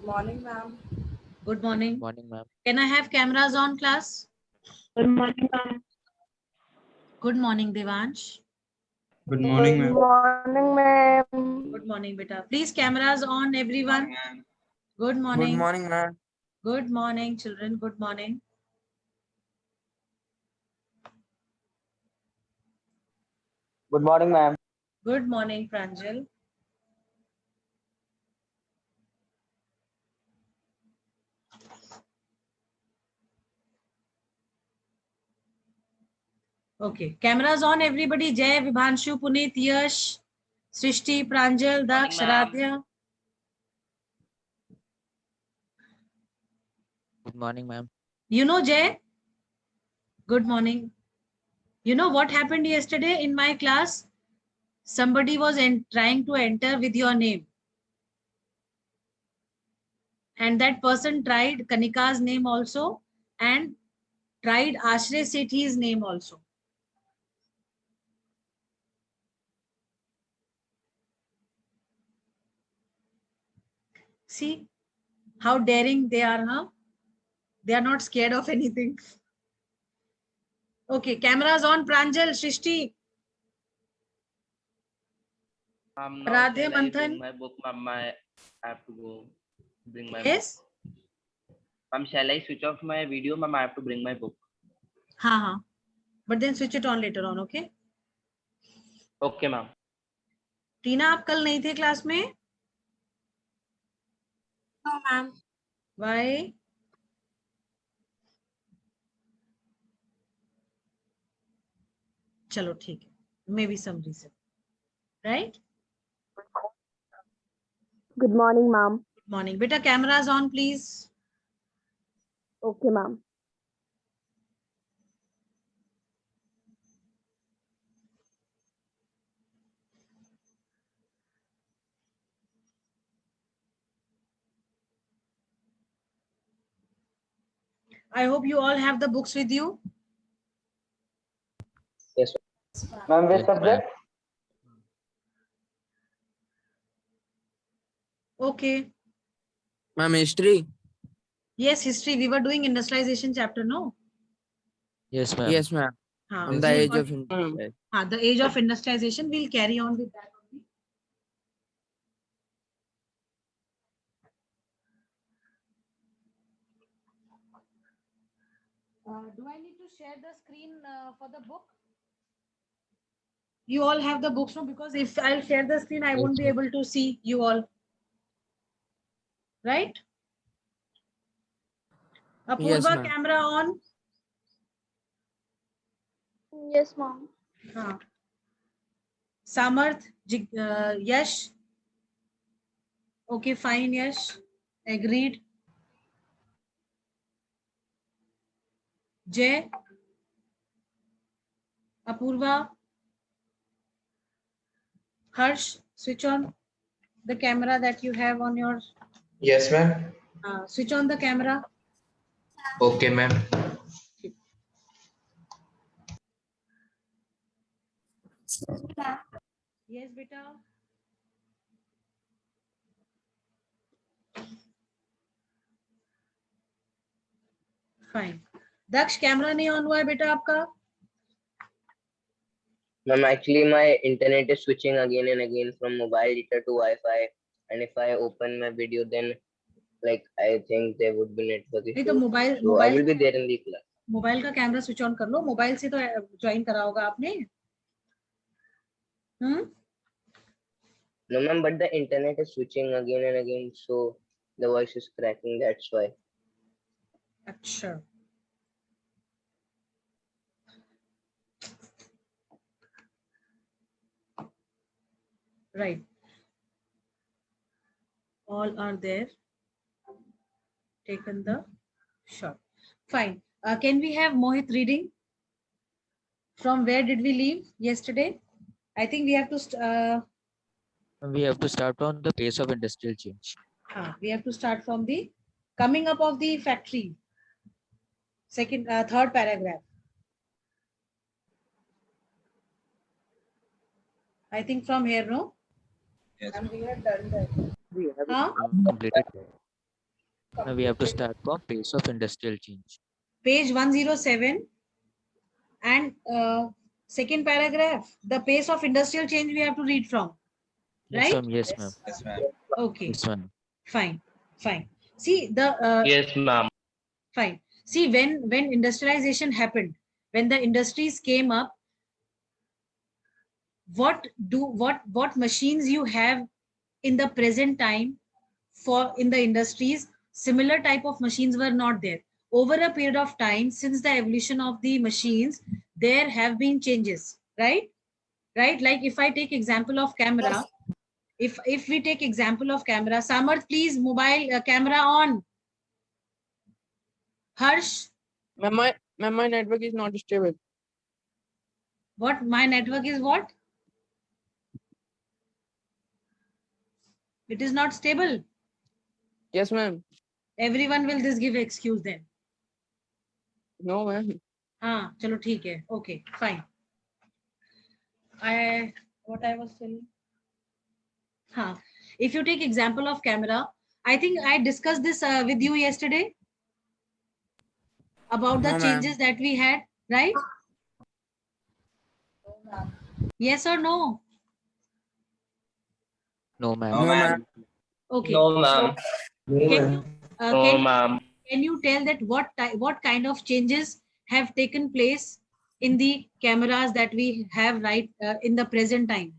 Morning, ma'am. Good morning. Morning, ma'am. Can I have cameras on, class? Good morning, ma'am. Good morning, Devansh. Good morning, Good ma'am. morning, ma'am. Good morning, beta. Please, cameras on, everyone. Good morning. Good morning, ma'am. Good morning, children. Good morning. Good morning, ma'am. Good morning, Pranjal. Okay, cameras on, everybody. Jay, Vibhanshu, Puneet, Yash, Srishti, Pranjal, Daksh, Radhya. Good morning, ma'am. You know, Jay? Good morning. You know what happened yesterday in my class? Somebody was trying to enter with your name. And that person tried Kanika's name also and tried Ashray Sethi's name also. See how daring they are, huh? They are not scared of anything. Okay, cameras on, Pranjal, Shrishti. Now Radhe, shall I Manthan. bring my book, ma'am? I have to go bring my Yes. book. Ma'am, shall I switch off my video, ma'am? I have to bring my book. Ha. But then switch it on later on, okay? Okay, ma'am. टीना, आप कल नहीं थे class में? No, ma'am. Why? चलो ठीक है. Maybe some reason. Right? Good morning, ma'am. Good morning. Beta, cameras on, please. Okay, ma'am. I hope you all have the books with you. Yes, ma'am. Which Yes, subject? Okay. Ma'am, history? Yes, history. We were doing industrialization chapter, no? Yes, ma'am. Yes, ma'am. हाँ, On the we'll age of continue. The age of industrialization. We'll carry on with that only. Do I need to share the screen for the book? You all have the books, no? Because if I'll share the screen, I won't be able to see you all. Right? Apurva, Yes, ma'am. camera on. Yes, ma'am. हाँ. Samarth, Yash. Okay, fine, Yash. Agreed. Jay. Apurva. Harsh, switch on the camera that you have on your. Yes, ma'am. Switch on the camera. Okay, ma'am. Yes, beta. Fine. Daksh, camera नहीं on हुआ है बेटा आपका? Ma'am, actually my internet is switching again and again from mobile data to Wi-Fi, and if I open my video, then like I think there would be network नहीं तो issue. Mobile So I will be there in the class. Mobile का camera switch on कर लो. Mobile से तो join करा होगा आपने. No, ma'am, but the internet is switching again and again, so the voice is cracking. That's why. अच्छा. Right. All are there. Taken the shot. Fine. Can we have Mohit reading? From where did we leave yesterday? I think we have to. We have to start on the pace of industrial change. We have to start from the coming up of the factory. Third paragraph. I think from here, no? Yes. And we have done that. We have completed. Now we have to start from pace of industrial change. Page 107 and second paragraph, the pace of industrial change we have to read from, Yes, right? ma'am. Yes, ma'am. Yes, ma'am. Okay, Yes, ma'am. fine, fine. See the Yes, ma'am. fine. See, when industrialization happened, when the industries came up, what machines you have in the present time for in the industries, similar type of machines were not there. Over a period of time, since the evolution of the machines, there have been changes, right? Right? Like if I take example of camera, if we take example of camera, Samarth, please, mobile camera on. Harsh, My network is not stable. what my network is what? It is not stable. Yes, ma'am. Everyone will this give excuse then. No, ma'am. हाँ चलो ठीक है, okay, fine. What I was telling. हाँ, if you take example of camera, I think I discussed this with you yesterday about the No, ma'am. changes that we had, right? Yes or no? No, ma'am. No, ma'am. Okay. No, ma'am. Can you No, ma'am. can you tell that what kind of changes have taken place in the cameras that we have right in the present time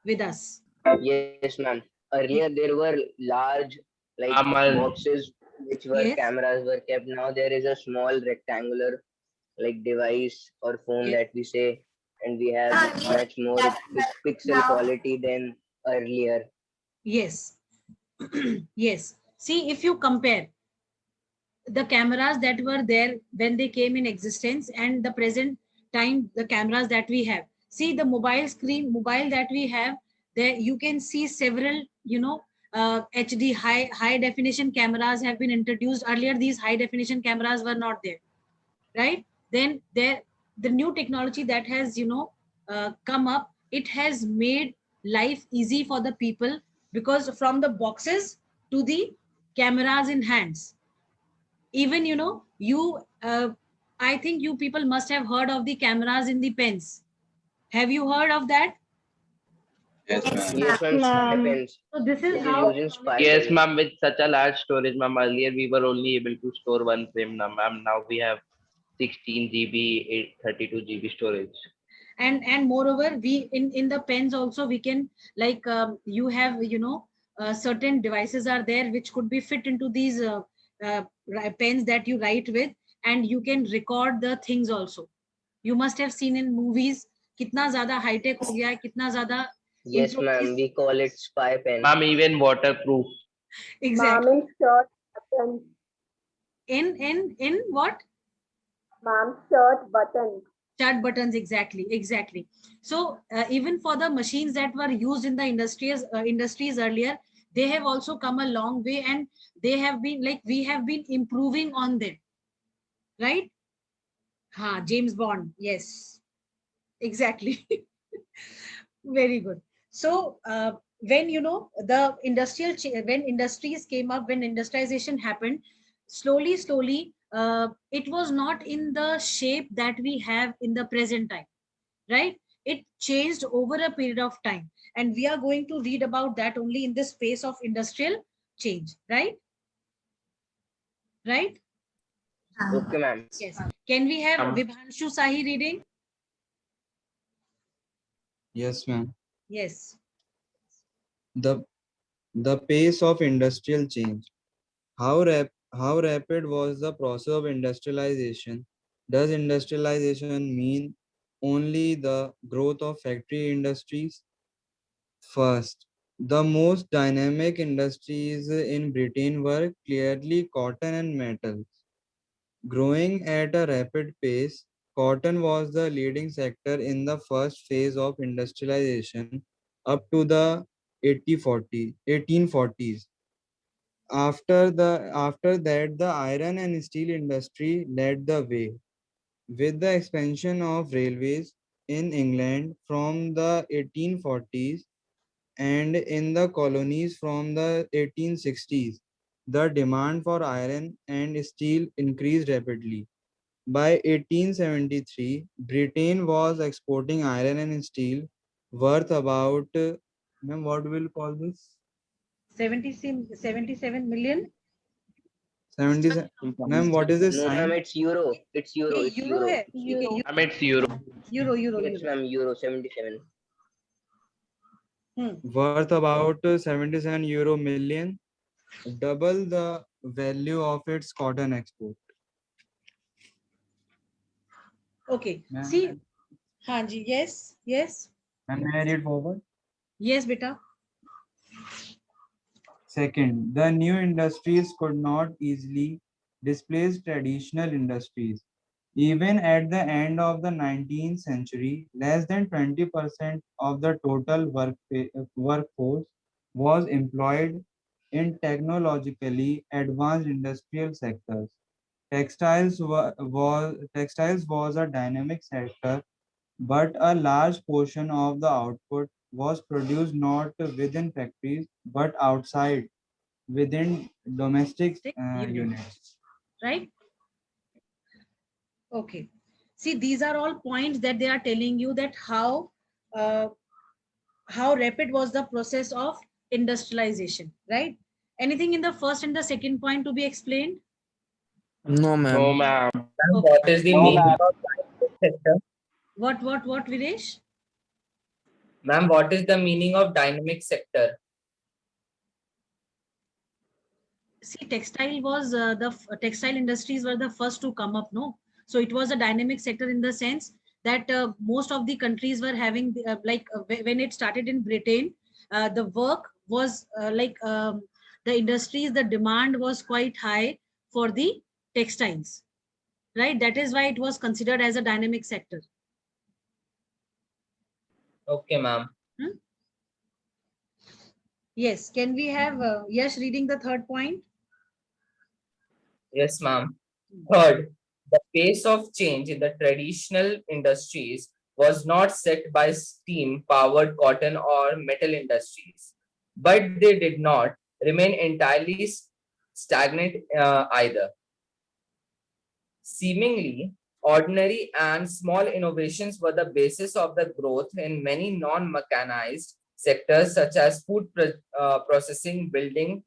with us? Yes, ma'am. Earlier there were large like Amal. boxes which were Yes. cameras were kept. Now there is a small rectangular like device or phone Yes. that we say, and we have much more pixel quality than earlier. Yes. Yes. See, if you compare the cameras that were there when they came in existence and the present time, the cameras that we have. See the mobile that we have, there you can see several, HD high definition cameras have been introduced. Earlier, these high definition cameras were not there, right? Then the new technology that has, come up, it has made life easy for the people, because from the boxes to the cameras in hands, even I think you people must have heard of the cameras in the pens. Have you heard of that? Yes, ma'am. Yes, ma'am. Spy Ma'am. pens. So this is It is how using spy Yes, pens. ma'am. With such a large storage, ma'am. Earlier we were only able to store one frame, ma'am. Now we have 16 GB, 32 GB storage. and moreover, we in the pens also we can, like, you have, certain devices are there which could be fit into these pens that you write with, and you can record the things also. You must have seen in movies कितना ज्यादा high tech हो गया है, कितना ज्यादा Yes, ma'am. improvise. We call it spy pen. Ma'am, even waterproof. Exactly. Mom in shirt buttons. In what? Mom shirt buttons. Start buttons, exactly. So even for the machines that were used in the industries earlier, they have also come a long way, and they have been, like, we have been improving on them, right? James Bond, yes, exactly. Very good. So when the when industries came up, when industrialization happened, slowly, it was not in the shape that we have in the present time, right? It changed over a period of time, and we are going to read about that only in the space of industrial change, right? Right? Okay, ma'am. Yes. Can we have Um, Vibhanshu Sahi reading? Yes, ma'am. Yes. The the pace of industrial change. How rapid was the process of industrialization? Does industrialization mean only the growth of factory industries? First, the most dynamic industries in Britain were clearly cotton and metals. Growing at a rapid pace, cotton was the leading sector in the first phase of industrialization up to the 1840s. After that, the iron and steel industry led the way. With the expansion of railways in England from the 1840s and in the colonies from the 1860s, the demand for iron and steel increased rapidly. By 1873, Britain was exporting iron and steel worth about, ma'am, what will call this? 77 million. 70, ma'am, what is this No, ma'am, sign? it's euro. It's euro. ये It's euro euro. है. ये Ma'am, it's euro. euro. Yes, ma'am, euro 77. Worth about 77 euro million, double the value of its cotton export. Okay. Ma'am, See. हाँ जी. Yes. May I read forward? Yes, beta. Second, the new industries could not easily displace traditional industries. Even at the end of the 19th century, less than 20% of the total workforce was employed in technologically advanced industrial sectors. Textiles was a dynamic sector, but a large portion of the output was produced not within factories but outside within domestic units. Right? Okay. See, these are all points that they are telling you that how rapid was the process of industrialization, right? Anything in the first and the second point to be explained? No, ma'am. No, ma'am. Okay. What is the meaning of dynamic sector? What, Videsh? Ma'am, what is the meaning of dynamic sector? See, textile was textile industries were the first to come up, no? So it was a dynamic sector in the sense that most of the countries were having when it started in Britain, the work was the industries, the demand was quite high for the textiles, right? That is why it was considered as a dynamic sector. Okay, ma'am. Yes. Can we have Yash reading the third point? Yes, ma'am. Third, the pace of change in the traditional industries was not set by steam-powered cotton or metal industries, but they did not remain entirely stagnant either. Seemingly, ordinary and small innovations were the basis of the growth in many non-mechanized sectors such as food processing, building,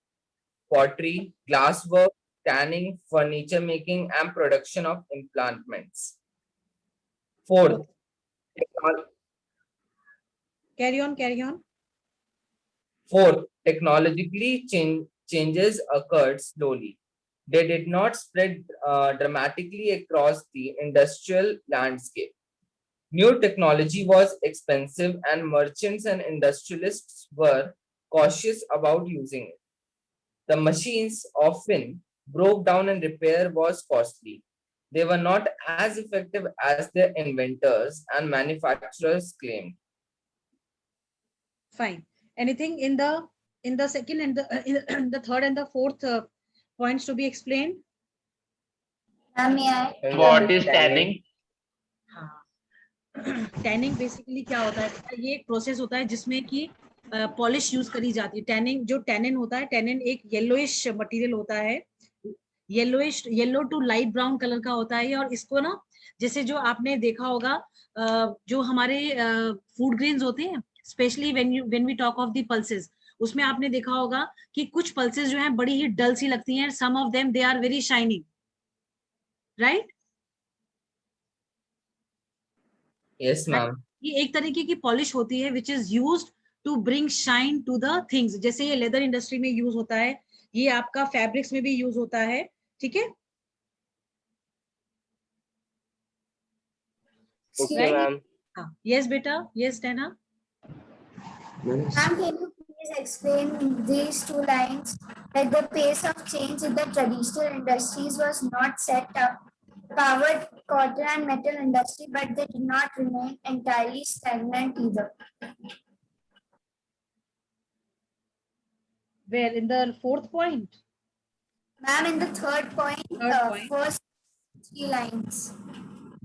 pottery, glasswork, tanning, furniture making, and production of implements. Fourth, Carry on. Fourth, technologically changes occurred slowly. They did not spread dramatically across the industrial landscape. New technology was expensive and merchants and industrialists were cautious about using it. The machines often broke down and repair was costly. They were not as effective as their inventors and manufacturers claimed. Fine. Anything in the second and in the third and the fourth points to be explained? May I? What is tanning? Tanning basically क्या होता है? ये एक process होता है जिसमें कि polish use करी जाती है. टैनिंग जो टैनिन होता है, टैनिन एक येलोइश मटेरियल होता है, yellow to light brown colour का होता है. और इसको ना, जैसे जो आपने देखा होगा, जो हमारे फूड ग्रेन्स होते हैं, specially when we talk of the pulses, उसमें आपने देखा होगा कि कुछ पल्सेस जो हैं बड़ी ही डल सी लगती हैं. Some of them they are very shining, right? Yes, ma'am. ये एक तरीके की पॉलिश होती है which is used to bring shine to the things. जैसे ये लेदर इंडस्ट्री में यूज होता है, ये आपका फैब्रिक्स में भी यूज होता है. ठीक है? Okay, ma'am. Yes, beta. Yes, Dana. Ma'am, can you please explain these two lines? That the pace of change in the traditional industries was not set up, powered cotton and metal industry, but they did not remain entirely stagnant either. Where? In the fourth point? Ma'am, in the third point, Third point. first 3 lines.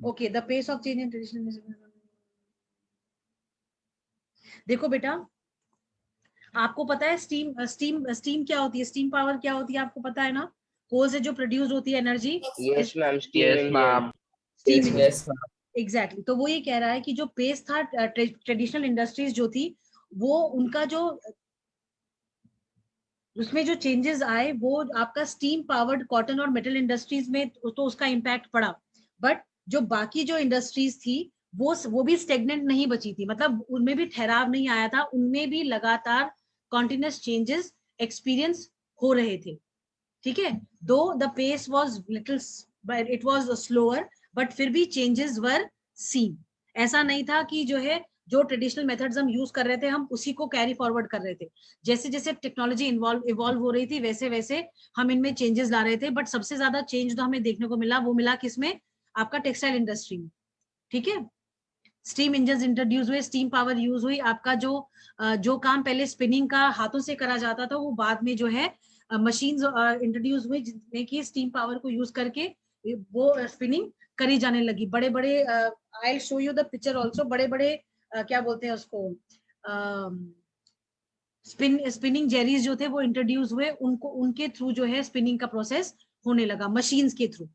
Okay, the pace of change in traditional. देखो बेटा, आपको पता है steam क्या होती है, steam power क्या होती है, आपको पता है ना? कोल से जो प्रोड्यूस होती है energy, Yes, ma'am. Steam Yes, engine. ma'am. Steam Yes, engine. yes, ma'am. Exactly, तो वो ये कह रहा है कि जो पेस था ट्रेडिशनल इंडस्ट्रीज जो थी, वो उनका जो उसमें जो चेंजेस आए वो आपका स्टीम पावर्ड कॉटन और मेटल इंडस्ट्रीज में तो उसका इम्पैक्ट पड़ा, बट जो बाकी जो इंडस्ट्रीज थी वो भी स्टेगनेंट नहीं बची थी, मतलब उनमें भी ठहराव नहीं आया था, उनमें भी लगातार कॉन्टिन्यूस चेंजेस एक्सपीरियंस हो रहे थे। ठीक है, though the pace was little, it was slower, but फिर भी चेंजेस वर सीन। ऐसा नहीं था कि जो है जो ट्रेडिशनल मेथड्स हम यूज कर रहे थे हम उसी को कैरी फॉरवर्ड कर रहे थे, जैसे जैसे टेक्नोलॉजी इवॉल्व हो रही थी वैसे वैसे हम इनमें चेंजेस ला रहे थे, बट सबसे ज्यादा चेंज जो हमें देखने को मिला वो मिला किसमें? आपका टेक्सटाइल इंडस्ट्री में। ठीक है, स्टीम इंजन इंट्रोड्यूस हुए, स्टीम पावर यूज हुई, आपका जो काम पहले स्पिनिंग का हाथों से करा जाता था वो बाद में जो है मशीन्स इंट्रोड्यूस हुई जिसमें कि स्टीम पावर को यूज करके वो स्पिनिंग करी जाने लगी। बड़े बड़े I show you the picture also, बड़े बड़े क्या बोलते हैं उसको, स्पिनिंग जेरीज जो थे वो इंट्रोड्यूस हुए, उनको उनके थ्रू जो है स्पिनिंग का प्रोसेस होने लगा, मशीन्स के थ्रू।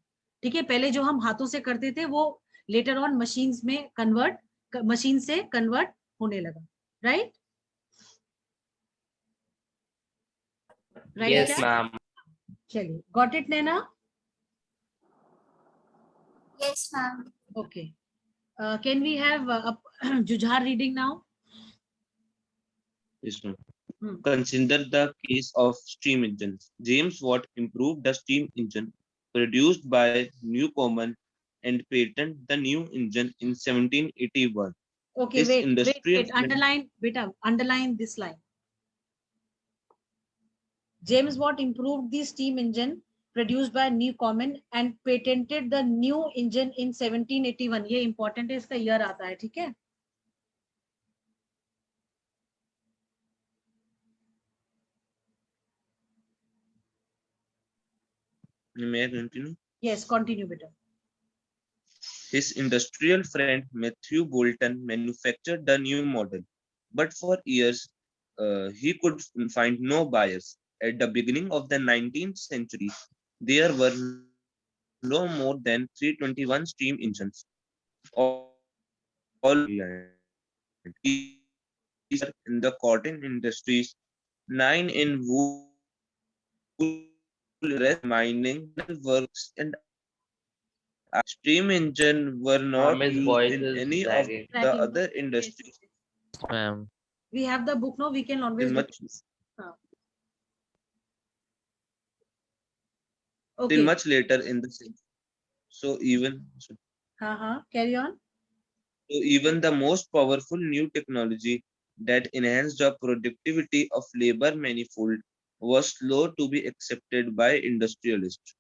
ठीक है, पहले जो हम हाथों से करते थे वो लेटर ऑन मशीन्स में मशीन से कन्वर्ट होने लगा। Right right Yes, ma'am. चलिए, got it Naina? Yes, ma'am. Okay. Can we have Jujhar reading now? Yes, ma'am. Hmm. Consider the case of steam engines. James Watt improved the steam engine produced by Newcomen and patented the new engine in 1781. Okay, This industrial underline this line. James Watt improved the steam engine produced by Newcomen and patented the new engine in 1781. ये important है, इसका year आता है। ठीक है, May I continue? yes, continue बेटा। His industrial friend Matthew Boulton manufactured the new model, but for years he could find no buyers. At the beginning of the 19th century, there were no more than 321 steam engines. All in the cotton industries, 9 in wool, mining works, and steam engine were not Ma'am, his used voice in is any of lagging. the other industries. Ma'am. We have the book now, we can always Till much, okay, till much later in the century. So carry on. So even the most powerful new technology that enhanced the productivity of labor manifold was slow to be accepted by industrialists.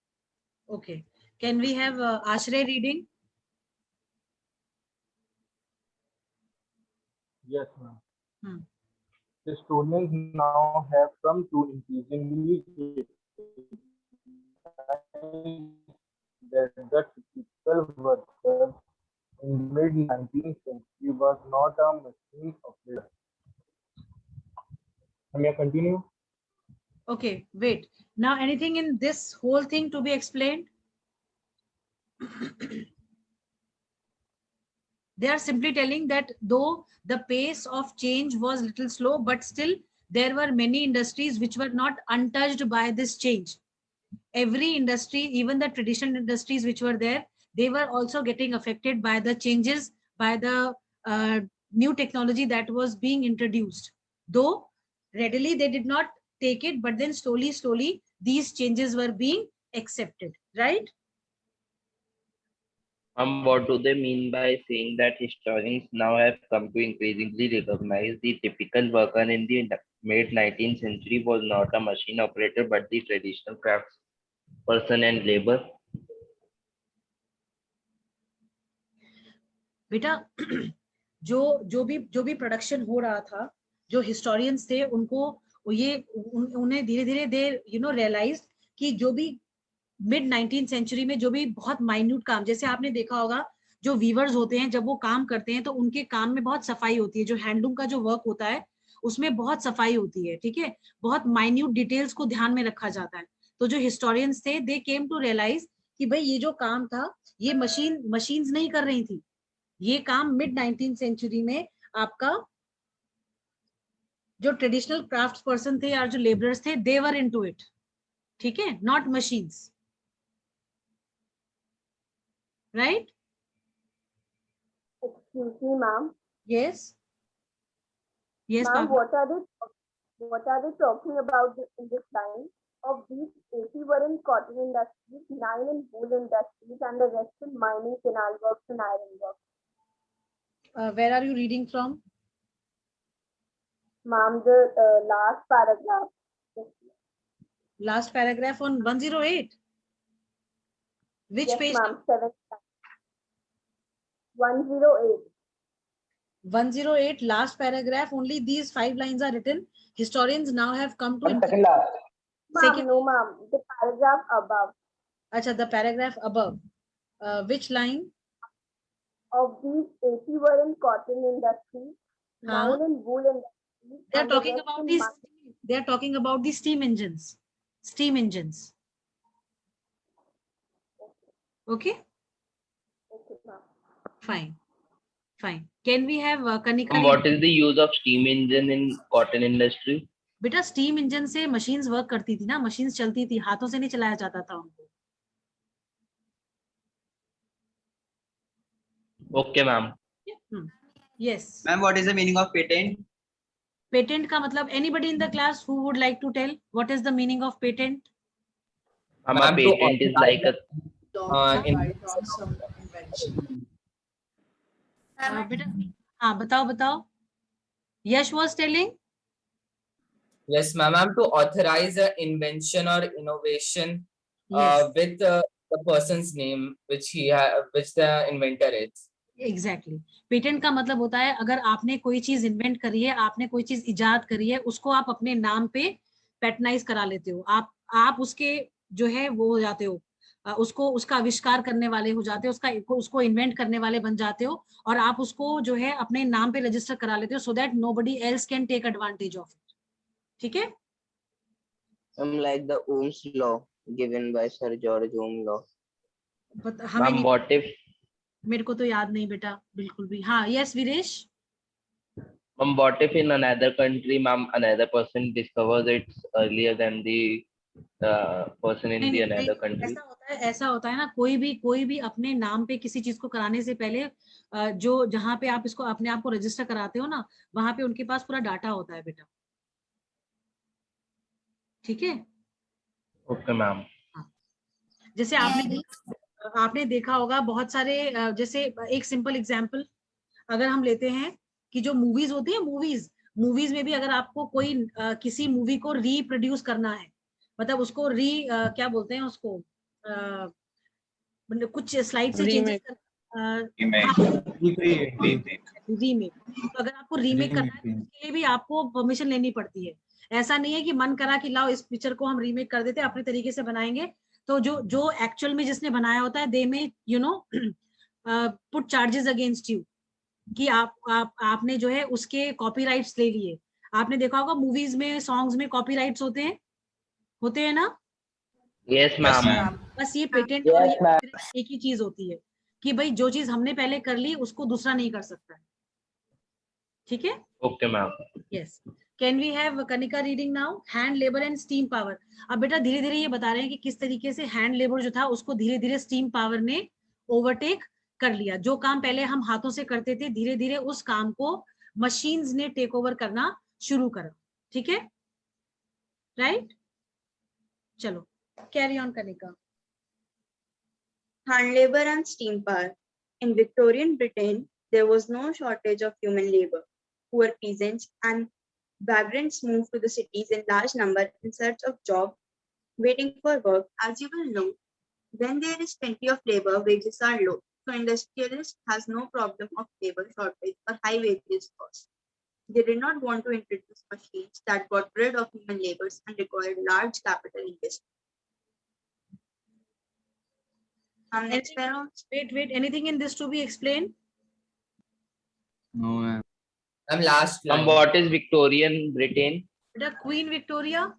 Okay, can we have Ashray reading? Yes, ma'am. Hmm. The students now have come to increasingly that the typical worker in mid-19th century was not a machine operator. May I continue? Okay, wait. Now anything in this whole thing to be explained? They are simply telling that though the pace of change was little slow, but still there were many industries which were not untouched by this change. Every industry, even the traditional industries which were there, they were also getting affected by the changes, by the new technology that was being introduced. Though readily they did not take it, but then slowly these changes were being accepted, right? What do they mean by saying that historians now have come to increasingly recognize the typical worker in the mid-19th century was not a machine operator but the traditional crafts person and labor? बेटा जो भी production हो रहा था, जो historians थे उनको उन्हें धीरे धीरे दे रियलाइज कि जो भी मिड 19th सेंचुरी में जो भी बहुत माइन्यूट काम, जैसे आपने देखा होगा जो वीवर्स होते हैं जब वो काम करते हैं तो उनके काम में बहुत सफाई होती है, जो हैंडलूम का जो वर्क होता है उसमें बहुत सफाई होती है, ठीक है, बहुत माइन्यूट डिटेल्स को ध्यान में रखा जाता है। तो जो हिस्टोरियंस थे, दे केम टू रियलाइज कि भाई ये जो काम था ये मशीन्स नहीं कर रही थी, ये काम मिड 19th सेंचुरी में आपका जो ट्रेडिशनल क्राफ्ट पर्सन थे या जो लेबरर्स थे, दे वर इनटू इट, ठीक है, not machines, right? Excuse me, ma'am. Yes. Yes, Ma'am, Papa. what are they talking about in this line? Of these, 80 were in cotton industries, 9 in wool industries, and the rest in mining, canal works, and iron works. Where are you reading from? Ma'am, the last paragraph. Last paragraph on 108. Which Yes, page? ma'am. 108. 108, last paragraph. Only these 5 lines are written. Historians now have come to. Second last. Ma'am, no, ma'am. The paragraph above. Acha, the paragraph above. Which line? Of these, 80 were in cotton industries, 9 in wool industries. They are and the talking rest about in these. mining. They are talking about the steam engines. Steam engines. Okay. Okay, ma'am. Fine. Fine. Can we have Kanika? What is the use of steam engine in cotton industry? बेटा steam engine से machines work करती थी ना, machines चलती थी, हाथों से नहीं चलाया जाता था उनको। Okay, ma'am. Yes. Ma'am, what is the meaning of patent? Patent का मतलब anybody in the class who would like to tell what is the meaning of patent? A patent is like a बेटा हाँ बताओ। Yash was telling. Yes, ma'am. To authorize an invention or innovation with the person's name, which the inventor is. Exactly. Patent का मतलब होता है अगर आपने कोई चीज इन्वेंट करी है, आपने कोई चीज इजाद करी है, उसको आप अपने नाम पे पैटर्नाइज करा लेते हो, आप उसके जो है वो हो जाते हो, उसको उसका आविष्कार करने वाले हो जाते हो, उसको इन्वेंट करने वाले बन जाते हो, और आप उसको जो है अपने नाम पे रजिस्टर करा लेते हो, so that nobody else can take advantage of it. ठीक है? Like the Ohm's law given by Sir George Ohm law. हमें what if? मेरे को तो याद नहीं बेटा बिल्कुल भी। हाँ, yes Viresh. What if in another country, ma'am, another person discovers it earlier than the person in the another country? ऐसा होता है ना, कोई भी अपने नाम पे किसी चीज को कराने से पहले जो जहाँ पे आप इसको अपने आप को रजिस्टर कराते हो ना, वहां पे उनके पास पूरा डाटा होता है बेटा। ठीक है? Okay ma'am. जैसे आपने देखा होगा बहुत सारे, जैसे एक सिंपल एग्जांपल अगर हम लेते हैं कि जो मूवीज होती है, मूवीज में भी अगर आपको कोई किसी मूवी को रीप्रोड्यूस करना है, मतलब उसको क्या बोलते हैं उसको, मतलब कुछ स्लाइड से चेंजेस रीमेक। तो अगर आपको रीमेक करना है तो उसके लिए भी आपको परमिशन लेनी पड़ती है। ऐसा नहीं है कि मन करा कि लाओ इस पिक्चर को हम रीमेक कर देते हैं, अपने तरीके से बनाएंगे। तो जो एक्चुअल में जिसने बनाया होता है, दे में पुट चार्जेस अगेंस्ट यू कि आपने जो है उसके कॉपीराइट्स ले लिए। आपने देखा होगा मूवीज में, सॉन्ग्स में कॉपीराइट्स होते हैं ना? Yes ma'am. बस ये पेटेंट और एक ही चीज होती है कि भाई जो चीज हमने पहले कर ली उसको दूसरा नहीं कर सकता है। ठीक है? Okay ma'am. Yes. Can we have Kanika reading now? Hand labour and steam power. अब बेटा धीरे धीरे ये बता रहे हैं कि किस तरीके से हैंड लेबर जो था उसको धीरे धीरे स्टीम पावर ने ओवरटेक कर लिया। जो काम पहले हम हाथों से करते थे, धीरे धीरे उस काम को मशीन्स ने टेक ओवर करना शुरू करा। ठीक है? राइट? चलो carry on Kanika. Hand labor and steam power. In Victorian Britain, there was no shortage of human labor. Poor peasants and vagrants moved to the cities in large number in search of jobs, waiting for work. As you will know, when there is plenty of labor, wages are low. So industrialist has no problem of labor shortage or high wages costs. They did not want to introduce machines that got rid of human labors and required large capital investment. Wait, anything in this to be explained? No, ma'am. last line. What is Victorian Britain? The Queen Victoria.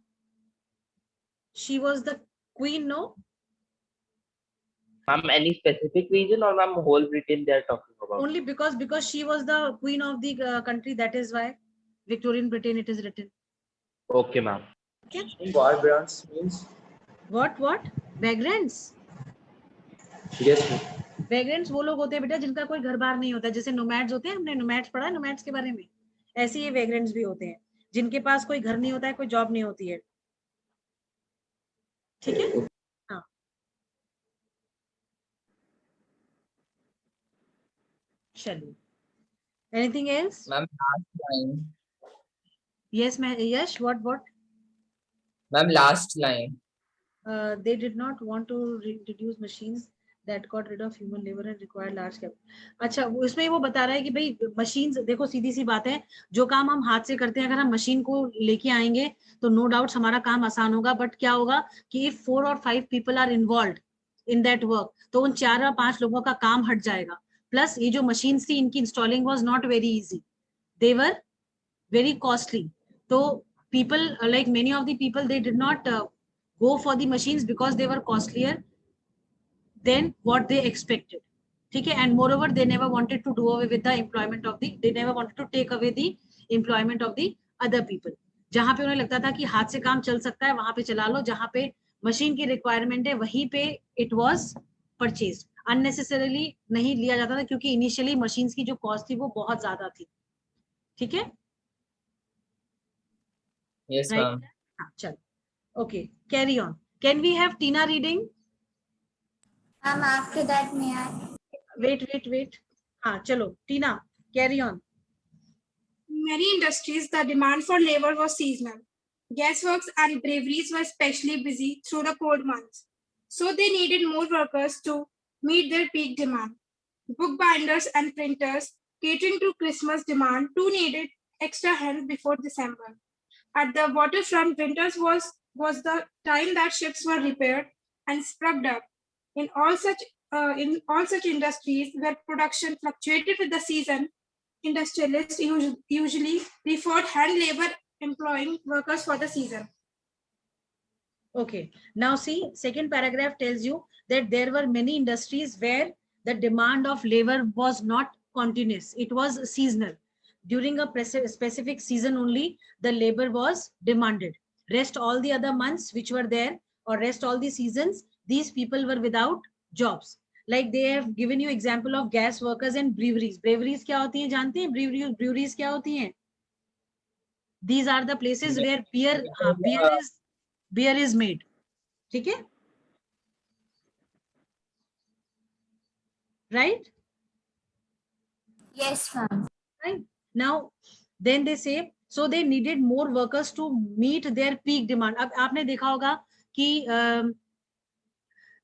She was the queen, no? Ma'am, any specific region or ma'am whole Britain they are talking about? Only because she was the queen of the country. That is why Victorian Britain it is written. Okay, ma'am. Okay. Vagrants means? What? Vagrants? Yes, ma'am. वेग्रेंट्स वो लोग होते हैं बेटा जिनका कोई घर बार नहीं होता, जैसे नोमैड्स होते हैं, हमने नोमैड्स पढ़ा है नोमैड्स के बारे में, ऐसे ही वेग्रेंट्स भी होते हैं जिनके पास कोई घर नहीं होता है, कोई जॉब नहीं होती है, ठीक है। हाँ चलिए, anything else ma'am last line? Yes ma'am yes what ma'am last line? they did not want to reduce machines that got rid of human labor and required large capital. अच्छा, उसमें वो बता रहा है कि भाई मशीन्स, देखो सीधी सी बात है, जो काम हम हाथ से करते हैं अगर हम मशीन को लेके आएंगे तो नो डाउट हमारा काम आसान होगा, बट क्या होगा कि if 4 or 5 people are involved in that work, तो उन 4 या 5 लोगों का काम हट जाएगा। प्लस ये जो मशीन्स थी इनकी installing was not very easy, they were very costly, तो people like many of the people they did not go for the machines because they were costlier than what they expected, ठीक है। and moreover they never wanted to do away with the employment of the, they never wanted to take away the employment of the other people, जहां पे उन्हें लगता था कि हाथ से काम चल सकता है वहां पे चला लो, जहां पे मशीन की रिक्वायरमेंट है वहीं पे इट वाज परचेज्ड, अननेसेसरीली नहीं लिया जाता था क्योंकि इनिशियली मशीन्स की जो कॉस्ट थी वो बहुत ज्यादा थी, ठीक है। Yes, ma'am. चलो, okay, carry on. Can we have Tina reading? After that, may I? Wait. हाँ, चलो, Tina, carry on. Many industries, the demand for labor was seasonal. Gasworks and breweries were especially busy through the cold months, so they needed more workers to meet their peak demand. Bookbinders and printers, catering to Christmas demand, too needed extra help before December. At the waterfront, winters was the time that ships were repaired and sprugged up. In all such industries where production fluctuated with the season, industrialists usually preferred hand labor, employing workers for the season. Okay, now see, second paragraph tells you that there were many industries where the demand of labor was not continuous, it was seasonal. During a specific season only, the labor was demanded. Rest all the other months which were there, or rest all the seasons, these people were without jobs. Like they have given you example of gas workers and breweries. Breweries क्या होती हैं जानते हैं? Breweries क्या होती हैं? These are the places where beer is made. ठीक है? Right? Yes, ma'am. Right. Now, then they say, so they needed more workers to meet their peak demand. अब आपने देखा होगा कि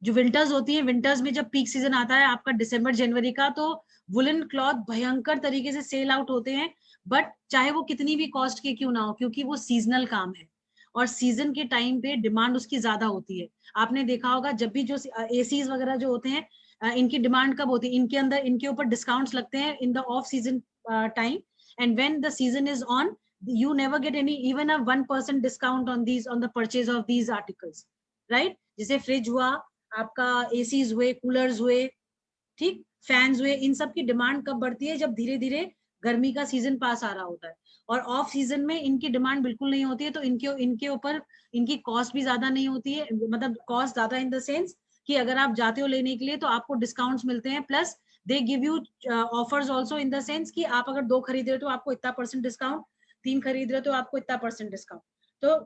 जो विंटर्स होती है, विंटर्स में जब पीक सीजन आता है आपका दिसंबर जनवरी का, तो वुलन क्लॉथ भयंकर तरीके से सेल आउट होते हैं, बट चाहे वो कितनी भी कॉस्ट के क्यों ना हो, क्योंकि वो सीजनल काम है और सीजन के टाइम पे डिमांड उसकी ज्यादा होती है। आपने देखा होगा जब भी जो एसीज वगैरह जो होते हैं इनकी डिमांड कब होती है, इनके अंदर इनके ऊपर डिस्काउंट्स लगते हैं in the off season time, and when the season is on you never get any even a 1% discount on the purchase of these articles, right? जैसे फ्रिज हुआ, आपका एसीज हुए, कूलर्स हुए, ठीक, फैंस हुए, इन सब की डिमांड कब बढ़ती है? जब धीरे धीरे गर्मी का सीजन पास आ रहा होता है, और ऑफ सीजन में इनकी डिमांड बिल्कुल नहीं होती है, तो इनके ऊपर इनकी कॉस्ट भी ज्यादा नहीं होती है, मतलब कॉस्ट ज्यादा इन द सेंस कि अगर आप जाते हो लेने के लिए तो आपको डिस्काउंट्स मिलते हैं, plus they give you offers also in the sense कि आप अगर 2 खरीद रहे हो तो आपको इतना % डिस्काउंट, 3 खरीद रहे हो तो आपको इतना % डिस्काउंट, तो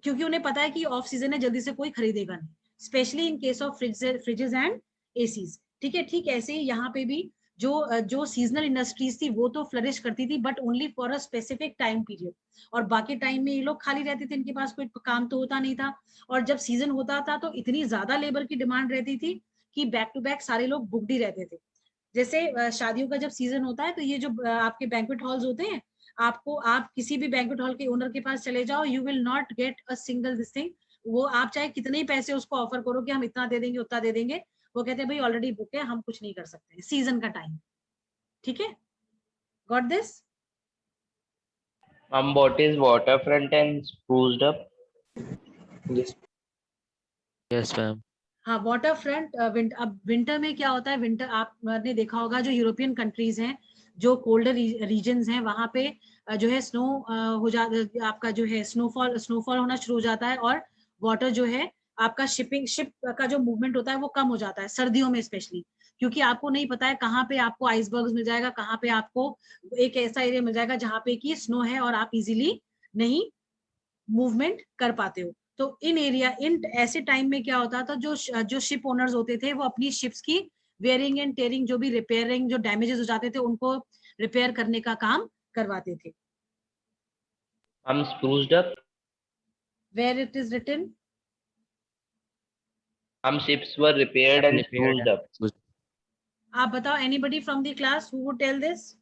क्योंकि उन्हें पता है कि ऑफ सीजन है, जल्दी से कोई खरीदेगा नहीं, specially in case of freezes and ACs, ठीक है। ठीक ऐसे ही यहाँ पे भी जो सीजनल इंडस्ट्रीज थी वो तो फ्लरिश करती थी, but only for a specific time period, और बाकी टाइम में ये लोग खाली रहते थे, इनके पास कोई काम तो होता नहीं था, और जब सीजन होता था तो इतनी ज्यादा लेबर की डिमांड रहती थी कि बैक टू बैक सारे लोग बुकड ही रहते थे। जैसे शादियों का जब सीजन होता है तो ये जो आपके बैंक्वेट हॉल्स होते हैं, आप किसी भी बैंक्वेट हॉल के ओनर के पास चले जाओ, you will not get a single this thing, वो आप चाहे कितने ही पैसे उसको ऑफर करो कि हम इतना दे देंगे उतना दे देंगे, वो कहते हैं भाई ऑलरेडी बुक है, हम कुछ नहीं कर सकते, सीजन का टाइम, ठीक है। Got this? What is waterfront and spruced up? Yes, ma'am. हाँ, वाटर फ्रंट अब विंटर में क्या होता है, विंटर आपने देखा होगा जो यूरोपियन कंट्रीज हैं, जो कोल्डर रीजन्स हैं, वहां पे जो है स्नो हो जाता, आपका जो है स्नोफॉल होना शुरू हो जाता है, और वाटर जो है आपका शिप का जो मूवमेंट होता है वो कम हो जाता है सर्दियों में स्पेशली, क्योंकि आपको नहीं पता है कहाँ पे आपको आइसबर्ग्स मिल जाएगा, कहाँ पे आपको एक ऐसा एरिया मिल जाएगा जहाँ पे कि स्नो है और आप इजीली नहीं मूवमेंट कर पाते हो। तो इन ऐसे टाइम में क्या होता था, जो शिप ओनर्स होते थे वो अपनी शिप्स की वेयरिंग एंड टेयरिंग, जो भी रिपेयरिंग, जो डैमेजेस हो जाते थे उनको रिपेयर करने का काम करवाते थे। Spruced up. Where it is written? Ships were repaired and spruced up. आप बताओ, anybody from the class who would tell this?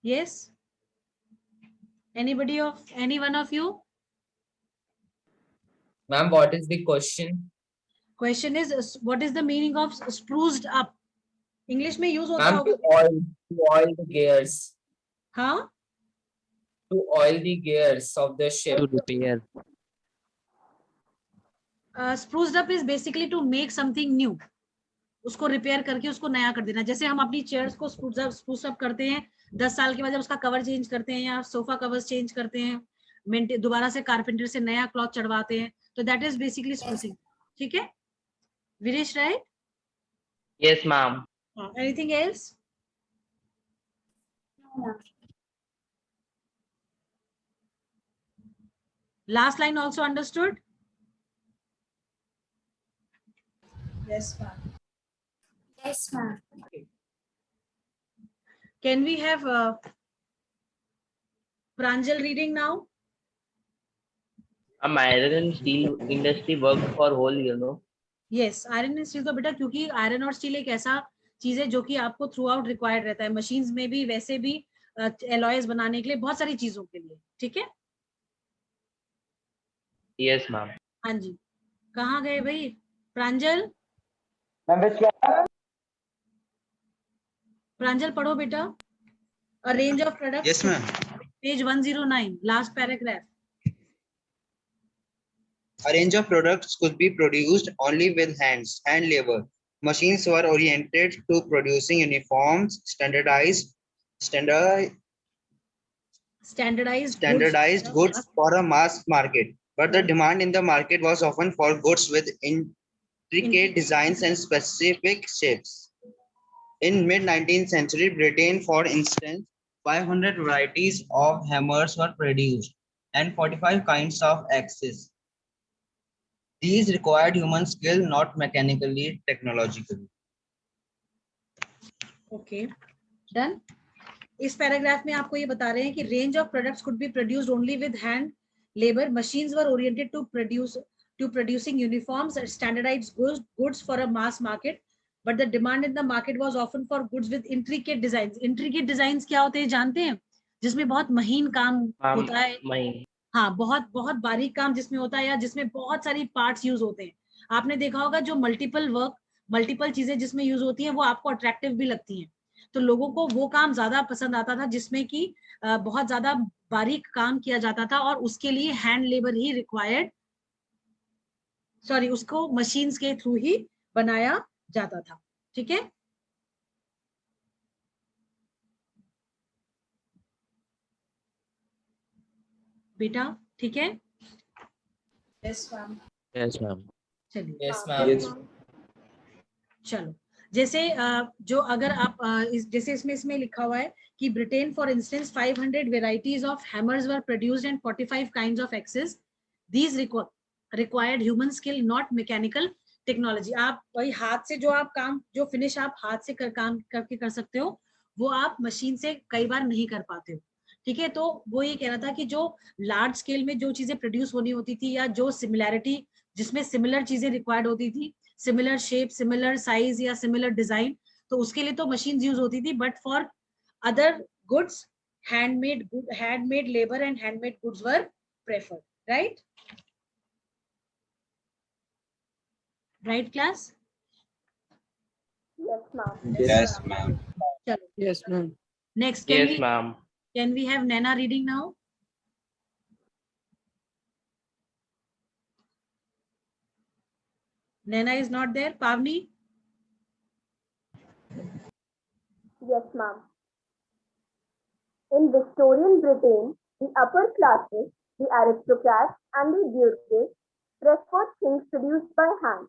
Yes? Any one of you? Ma'am, what is the question? Question is, what is the meaning of spruced up? English में use होता Ma'am, होगा। to oil the gears. हाँ? To oil the gears of the ship. To repair. Spruced up is basically to make something new. उसको repair करके उसको नया कर देना। जैसे हम अपनी चेयर्स को स्प्रूस अप करते हैं, 10 साल के बाद जब उसका कवर चेंज करते हैं या सोफा कवर्स चेंज करते हैं, दोबारा से कारपेंटर से नया क्लॉथ चढ़वाते हैं, तो दैट इज बेसिकली स्प्रूसिंग। ठीक है Viresh, right? Yes, ma'am. Anything else? Last line also understood? Yes, ma'am. Yes, ma'am. Can we have Pranjal reading now? Iron and steel industry worked for whole year, no? Yes, iron and steel तो बेटा, क्योंकि iron और steel एक ऐसा चीज है जो कि आपको थ्रू आउट रिक्वायर्ड रहता है, मशीन्स में भी, वैसे भी एलॉयज बनाने के लिए, बहुत सारी चीजों के लिए। ठीक है? Yes, ma'am. हाँ जी, कहाँ गए भाई प्रांजल? प्रांजल पढ़ो बेटा। अ range of products. Yes, ma'am. Page 109, last paragraph. A range of products could be produced only with hand labor. Machines were oriented to producing uniforms, standardized goods for a mass market. But the demand in the market was often for goods with intricate designs and specific shapes. In mid-19th century Britain, for instance, 500 varieties of hammers were produced and 45 kinds of axes. These required human skill, not mechanically, technologically. Okay, done. इस paragraph में आपको ये बता रहे हैं कि range of products could be produced only with hand labor. Machines were oriented to producing uniforms and standardized goods for a mass market, but the demand in the market was often for goods with intricate designs. Intricate designs क्या होते हैं जानते हैं? जिसमें बहुत महीन काम होता है। हाँ, बहुत बहुत बारीक काम जिसमें होता है, या जिसमें बहुत सारी पार्ट्स यूज होते हैं। आपने देखा होगा जो मल्टीपल चीजें जिसमें यूज होती हैं वो आपको अट्रैक्टिव भी लगती हैं, तो लोगों को वो काम ज्यादा पसंद आता था जिसमें कि बहुत ज्यादा बारीक काम किया जाता था, और उसके लिए हैंड लेबर ही रिक्वायर्ड, उसको मशीन्स के थ्रू ही बनाया जाता था। ठीक है? बेटा ठीक है? Yes ma'am. Yes, ma'am. चलिए। Yes, ma'am. चलो, जैसे जो अगर आप जैसे इसमें लिखा हुआ है कि Britain for instance 500 varieties of hammers were produced and 45 kinds of axes. These required human skill, not mechanical technology. आप वही हाथ से जो आप काम, जो फिनिश आप हाथ से काम करके कर सकते हो, वो आप मशीन से कई बार नहीं कर पाते हो। ठीक है? तो वो ये कह रहा था कि जो लार्ज स्केल में जो चीजें प्रोड्यूस होनी होती थी, या जो सिमिलैरिटी, जिसमें सिमिलर चीजें रिक्वायर्ड होती थी, सिमिलर शेप, सिमिलर साइज या सिमिलर डिजाइन, तो उसके लिए तो मशीन यूज होती थी। But for other goods, handmade labour and handmade goods were preferred, right? Right, class? Yes, ma'am. Yes, ma'am. Chalo. Yes, ma'am. Next, can Yes, ma'am. we have Naina reading now? Naina is not there. Pavni? Yes, ma'am. In Victorian Britain, the upper classes, the aristocrats, and the duke preferred things produced by hand.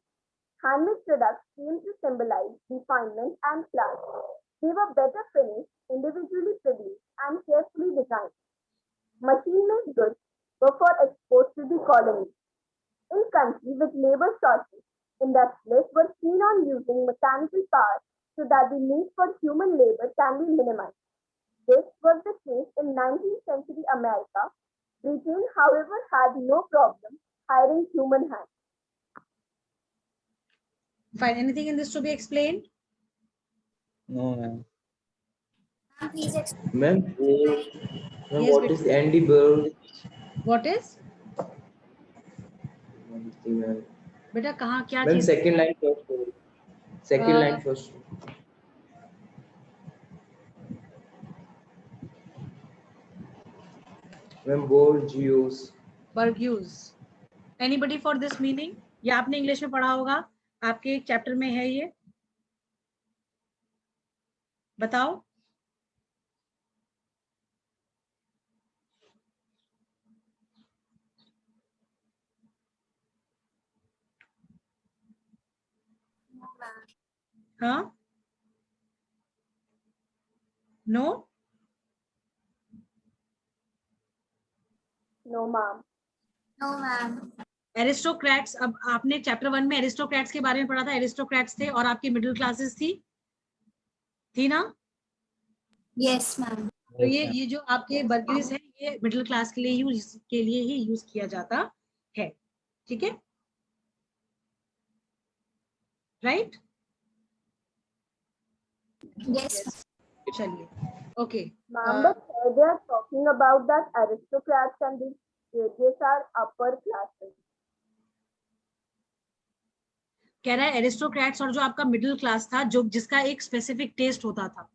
Handmade products came to symbolize refinement and class. They were better finished, individually produced, and carefully designed. Machine-made goods were for export to the colonies. In countries with labor shortage, industrialists were keen on using mechanical power so that the need for human labor can be minimized. This was the case in 19th century America. Britain, however, had no problem hiring human hands. Fine. Anything in this to be explained? No, ma'am. Please explain. Ma'am, Yes, what beta. is Andy Burr? What is? One thing, ma'am. बेटा कहाँ क्या Ma'am, चीज? second line first. Second line first. Ma'am, Bourgeois. Burgess. Anybody for this meaning? ये आपने English में पढ़ा होगा, आपके एक चैप्टर में है ये, बताओ. हाँ? No? No, ma'am. No, ma'am. Aristocrats. अब आपने चैप्टर 1 में एरिस्टोक्रेट्स के बारे में पढ़ा था. एरिस्टोक्रेट्स थे और आपकी मिडिल क्लासेस थी ना? Yes, ma'am. तो ये जो आपके बर्गेस है, ये मिडिल क्लास के लिए ही यूज किया जाता है. ठीक है? राइट? Yes. चलिए. Okay. Ma'am, but here they are talking about that aristocrats and the judges are upper classes. कह रहा है एरिस्टोक्रेट्स और जो आपका मिडिल क्लास था, जो जिसका एक स्पेसिफिक टेस्ट होता था,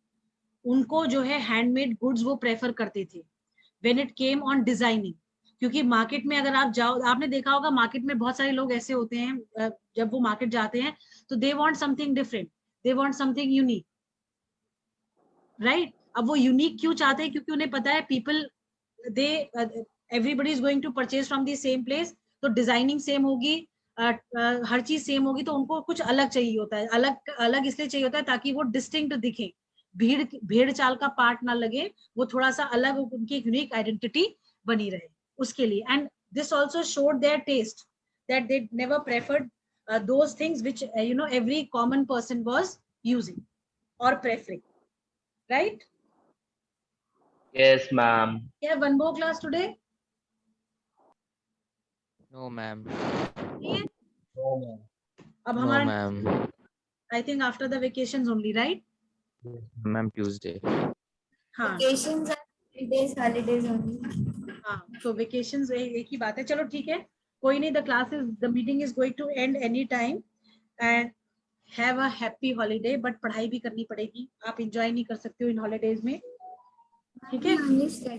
उनको जो है हैंडमेड गुड्स वो प्रेफर करते थे when it came on designing. क्योंकि मार्केट में अगर आप जाओ, आपने देखा होगा मार्केट में बहुत सारे लोग ऐसे होते हैं, जब वो मार्केट जाते हैं तो they want something different, they want something unique. Right? अब वो यूनिक क्यों चाहते हैं? क्योंकि उन्हें पता है people they everybody is going to purchase from the same place, तो डिजाइनिंग सेम होगी, हर चीज सेम होगी, तो उनको कुछ अलग चाहिए होता है. अलग इसलिए चाहिए होता है ताकि वो डिस्टिंक्ट दिखे, भेड़ चाल का पार्ट ना लगे, वो थोड़ा सा अलग, उनकी यूनिक आइडेंटिटी बनी रहे, उसके लिए. And this also showed their taste that they never preferred those things which every common person was using और preferring. Right? Yes, ma'am. You have one more class today? No, ma'am. No, ma'am. अब No, हमारा ma'am. I think after the vacations only, right? Ma'am, Tuesday. हाँ. Vacations are holidays only. हाँ, तो vacations एक ही बात है. चलो ठीक है, कोई नहीं. The meeting is going to end any time and have a happy holiday. But पढ़ाई भी करनी पड़ेगी, आप enjoy नहीं कर सकते हो इन holidays में. ठीक है?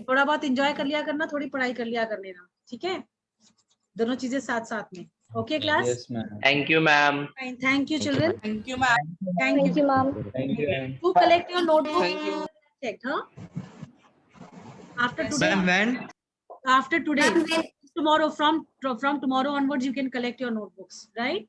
थोड़ा बहुत enjoy कर लिया करना, थोड़ी पढ़ाई कर लिया कर लेना. ठीक है? दोनों चीजें साथ साथ में. Okay, class? Yes, ma'am. Thank you, ma'am. Fine. Thank you, children. Thank you, ma'am. Thank you, ma'am. Thank you, ma'am. To collect your notebook. Thank you. Checked, huh? After Yes, today. When? After today. Tomorrow, from tomorrow onwards, you can collect your notebooks, right?